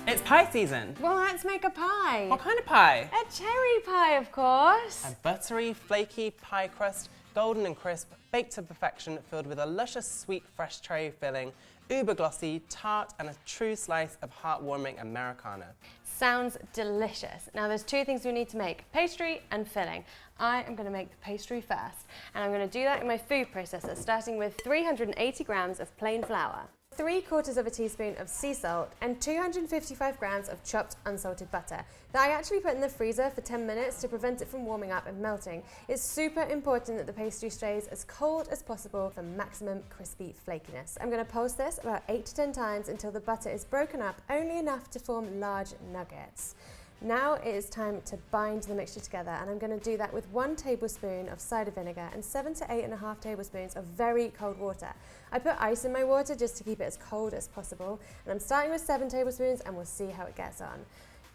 It's pie season. Well, let's make a pie. What kind of pie? A cherry pie, of course. A buttery, flaky pie crust, golden and crisp, baked to perfection, filled with a luscious, sweet, fresh cherry filling, uber glossy, tart, and a true slice of heartwarming Americana. Sounds delicious. Now there's two things we need to make, pastry and filling. I am going to make the pastry first, and I'm going to do that in my food processor, starting with 380 grams of plain flour, 3/4 teaspoon of sea salt, and 255 grams of chopped unsalted butter that I actually put in the freezer for 10 minutes to prevent it from warming up and melting. It's super important that the pastry stays as cold as possible for maximum crispy flakiness. I'm going to pulse this about 8 to 10 times until the butter is broken up only enough to form large nuggets. Now it is time to bind the mixture together, and I'm going to do that with 1 tablespoon of cider vinegar and 7 to 8.5 tablespoons of very cold water. I put ice in my water just to keep it as cold as possible, and I'm starting with 7 tablespoons and we'll see how it gets on.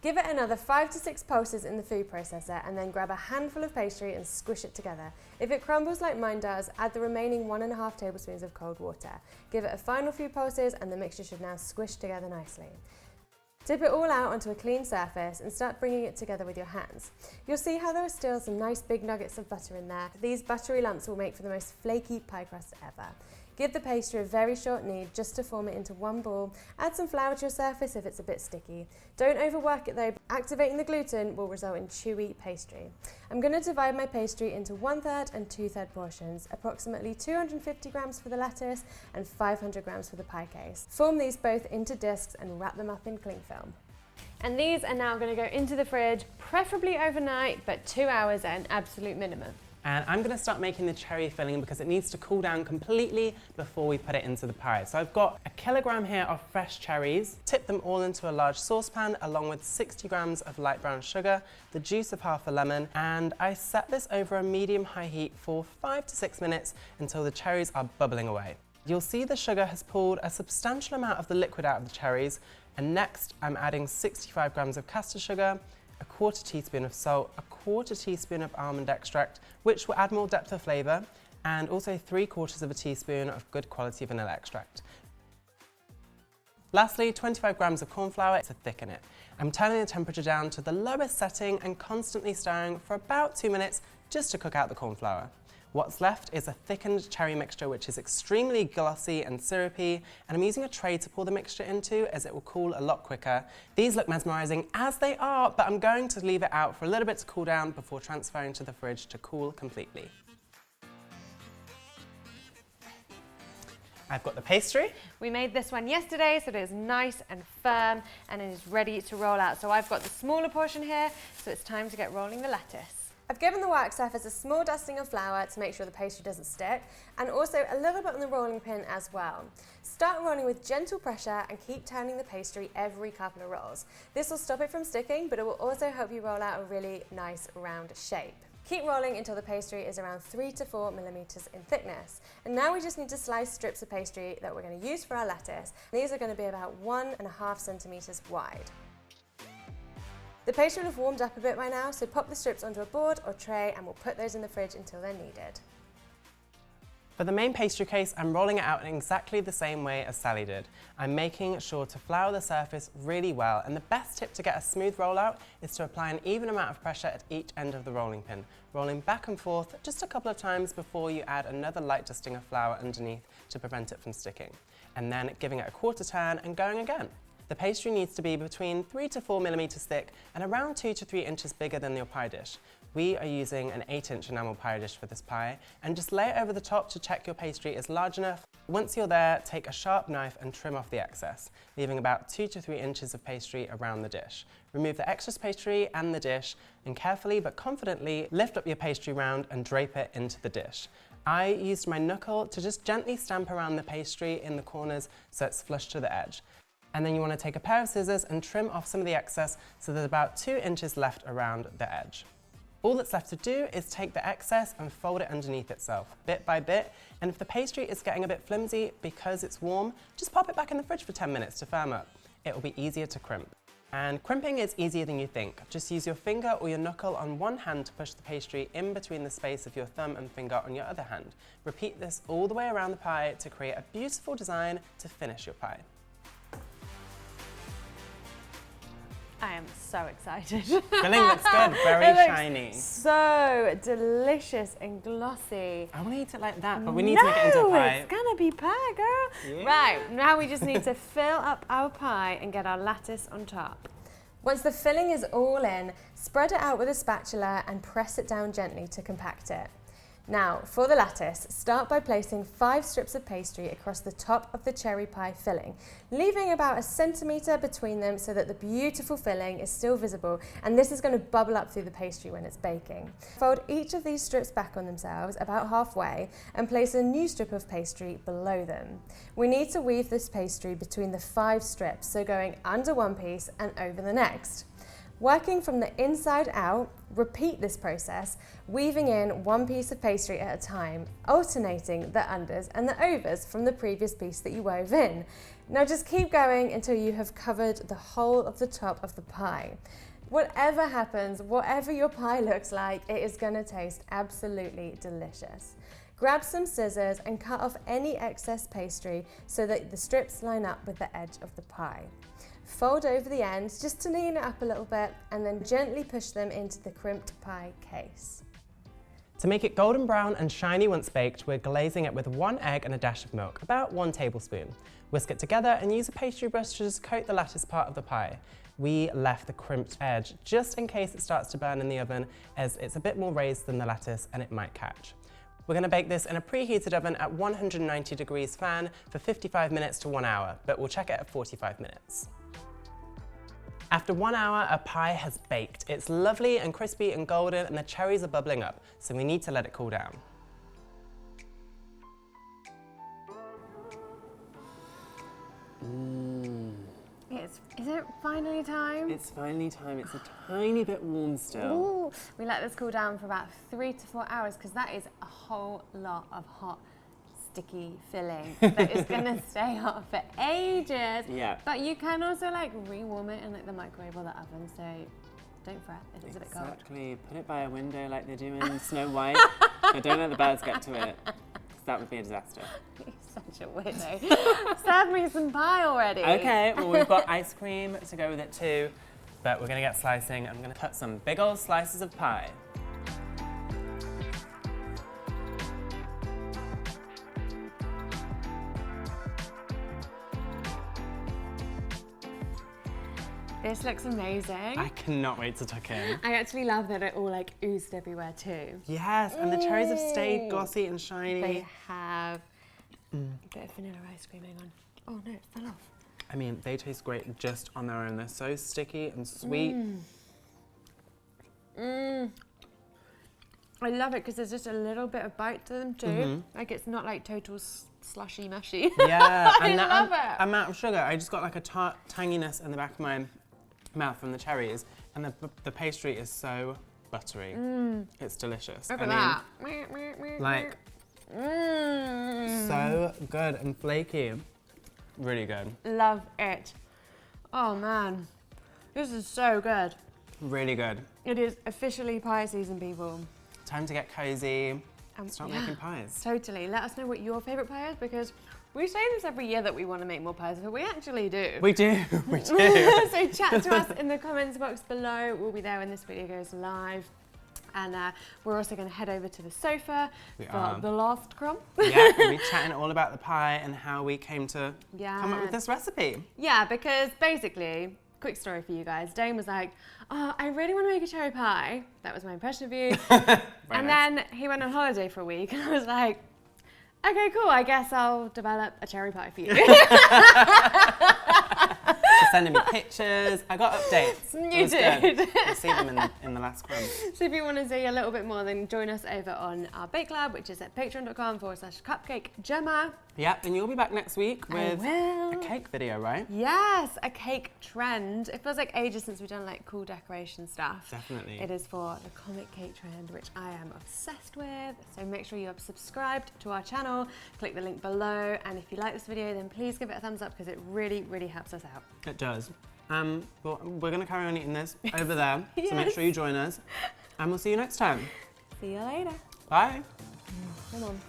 Give it another 5 to 6 pulses in the food processor, and then grab a handful of pastry and squish it together. If it crumbles like mine does, add the remaining 1.5 tablespoons of cold water. Give it a final few pulses and the mixture should now squish together nicely. Dip it all out onto a clean surface and start bringing it together with your hands. You'll see how there are still some nice big nuggets of butter in there. These buttery lumps will make for the most flaky pie crust ever. Give the pastry a very short knead just to form it into one ball. Add some flour to your surface if it's a bit sticky. Don't overwork it though. Activating the gluten will result in chewy pastry. I'm going to divide my pastry into 1/3 and 2/3 portions, approximately 250 grams for the lettuce and 500 grams for the pie case. Form these both into discs and wrap them up in cling film. And these are now going to go into the fridge, preferably overnight, but 2 hours at an absolute minimum. And I'm going to start making the cherry filling because it needs to cool down completely before we put it into the pie. So I've got a kilogram here of fresh cherries. Tip them all into a large saucepan along with 60 grams of light brown sugar, the juice of half a lemon, and I set this over a medium-high heat for 5 to 6 minutes until the cherries are bubbling away. You'll see the sugar has pulled a substantial amount of the liquid out of the cherries, and next I'm adding 65 grams of caster sugar, a 1/4 teaspoon of salt, a 1/4 teaspoon of almond extract, which will add more depth of flavour, and also 3/4 teaspoon of good quality vanilla extract. Lastly, 25 grams of cornflour to thicken it. I'm turning the temperature down to the lowest setting and constantly stirring for about 2 minutes just to cook out the cornflour. What's left is a thickened cherry mixture which is extremely glossy and syrupy, and I'm using a tray to pour the mixture into as it will cool a lot quicker. These look mesmerising as they are, but I'm going to leave it out for a little bit to cool down before transferring to the fridge to cool completely. I've got the pastry. We made this one yesterday, so it is nice and firm and it is ready to roll out. So I've got the smaller portion here, so it's time to get rolling the lettuce. I've given the work surface a small dusting of flour to make sure the pastry doesn't stick, and also a little bit on the rolling pin as well. Start rolling with gentle pressure and keep turning the pastry every couple of rolls. This will stop it from sticking, but it will also help you roll out a really nice round shape. Keep rolling until the pastry is around 3 to 4 millimeters in thickness. And now we just need to slice strips of pastry that we're going to use for our lettuce. These are going to be about 1.5 centimeters wide. The pastry will have warmed up a bit by now, so pop the strips onto a board or tray and we'll put those in the fridge until they're needed. For the main pastry case, I'm rolling it out in exactly the same way as Sally did. I'm making sure to flour the surface really well, and the best tip to get a smooth rollout is to apply an even amount of pressure at each end of the rolling pin, rolling back and forth just a couple of times before you add another light dusting of flour underneath to prevent it from sticking, and then giving it a 1/4 turn and going again. The pastry needs to be between 3 to 4 millimeters thick and around 2 to 3 inches bigger than your pie dish. We are using an 8-inch enamel pie dish for this pie, and just lay it over the top to check your pastry is large enough. Once you're there, take a sharp knife and trim off the excess, leaving about 2 to 3 inches of pastry around the dish. Remove the excess pastry and the dish, and carefully but confidently lift up your pastry round and drape it into the dish. I used my knuckle to just gently stamp around the pastry in the corners so it's flush to the edge. And then you want to take a pair of scissors and trim off some of the excess so there's about 2 inches left around the edge. All that's left to do is take the excess and fold it underneath itself, bit by bit, and if the pastry is getting a bit flimsy because it's warm, just pop it back in the fridge for 10 minutes to firm up. It will be easier to crimp. And crimping is easier than you think. Just use your finger or your knuckle on one hand to push the pastry in between the space of your thumb and finger on your other hand. Repeat this all the way around the pie to create a beautiful design to finish your pie. I am so excited. Filling looks good, very shiny. So delicious and glossy. I want to eat it like that, but we need to make it into a pie. It's gonna be pie, girl. Yeah. Right, now we just need to fill up our pie and get our lattice on top. Once the filling is all in, spread it out with a spatula and press it down gently to compact it. Now, for the lattice, start by placing 5 strips of pastry across the top of the cherry pie filling, leaving about 1 centimetre between them so that the beautiful filling is still visible, and this is going to bubble up through the pastry when it's baking. Fold each of these strips back on themselves about halfway and place a new strip of pastry below them. We need to weave this pastry between the 5 strips, so going under one piece and over the next. Working from the inside out, repeat this process, weaving in 1 piece of pastry at a time, alternating the unders and the overs from the previous piece that you wove in. Now just keep going until you have covered the whole of the top of the pie. Whatever happens, whatever your pie looks like, it is going to taste absolutely delicious. Grab some scissors and cut off any excess pastry so that the strips line up with the edge of the pie. Fold over the ends just to neaten it up a little bit and then gently push them into the crimped pie case. To make it golden brown and shiny once baked, we're glazing it with 1 egg and a dash of milk, about 1 tablespoon. Whisk it together and use a pastry brush to just coat the lattice part of the pie. We left the crimped edge just in case it starts to burn in the oven, as it's a bit more raised than the lattice and it might catch. We're going to bake this in a preheated oven at 190 degrees fan for 55 minutes to 1 hour, but we'll check it at 45 minutes. After 1 hour, our pie has baked. It's lovely and crispy and golden and the cherries are bubbling up, so we need to let it cool down. Is it finally time? It's finally time. It's a tiny bit warm still. Ooh, we let this cool down for about 3 to 4 hours because that is a whole lot of hot, sticky filling that is going to stay hot for ages. Yeah. But you can also like rewarm it in like the microwave or the oven, so don't fret if it's a bit cold. Exactly. Put it by a window like they do in Snow White, but don't let the birds get to it, because that would be a disaster. You're such a weirdo. Serve me some pie already. Okay, well we've got ice cream to go with it too, but we're going to get slicing. I'm going to cut some big old slices of pie. This looks amazing. I cannot wait to tuck in. I actually love that it all like oozed everywhere too. Yes, and the cherries have stayed glossy and shiny. They have. A bit of vanilla ice cream, hang on. Oh no, it fell off. I mean, they taste great just on their own. They're so sticky and sweet. I love it because there's just a little bit of bite to them too. Like it's not like total slushy mushy. Yeah, and I love it. amount of sugar. I just got like a tart tanginess in the back of my mouth from the cherries, and the pastry is so buttery. It's delicious. Look at that. Like, so good and flaky. Really good. Love it. Oh man, this is so good. Really good. It is officially pie season, people. Time to get cozy. Start making pies. Totally. Let us know what your favourite pie is, because we say this every year that we want to make more pies, but we actually do. We do, we do. So chat to us in the comments box below. We'll be there when this video goes live. And we're also going to head over to the sofa for the last crumb. Yeah, we'll be chatting all about the pie and how we came to come up with this recipe. Yeah, because basically, quick story for you guys. Dane was like, oh, I really want to make a cherry pie. That was my impression of you. And then he went on holiday for a week and I was like, okay, cool, I guess I'll develop a cherry pie for you. She's sending me pictures. I got updates. You did. You'll see them in the last crumb. So if you want to see a little bit more, then join us over on our Bake Lab, which is at patreon.com/Cupcake Jemma. Yep, and you'll be back next week with a cake video, right? Yes, a cake trend. It feels like ages since we've done like cool decoration stuff. Definitely. It is for the comic cake trend, which I am obsessed with. So make sure you are subscribed to our channel. Click the link below, and if you like this video, then please give it a thumbs up because it really, really helps us out. It does. Well, we're going to carry on eating this over there, so make sure you join us, and we'll see you next time. See you later. Bye. Come on.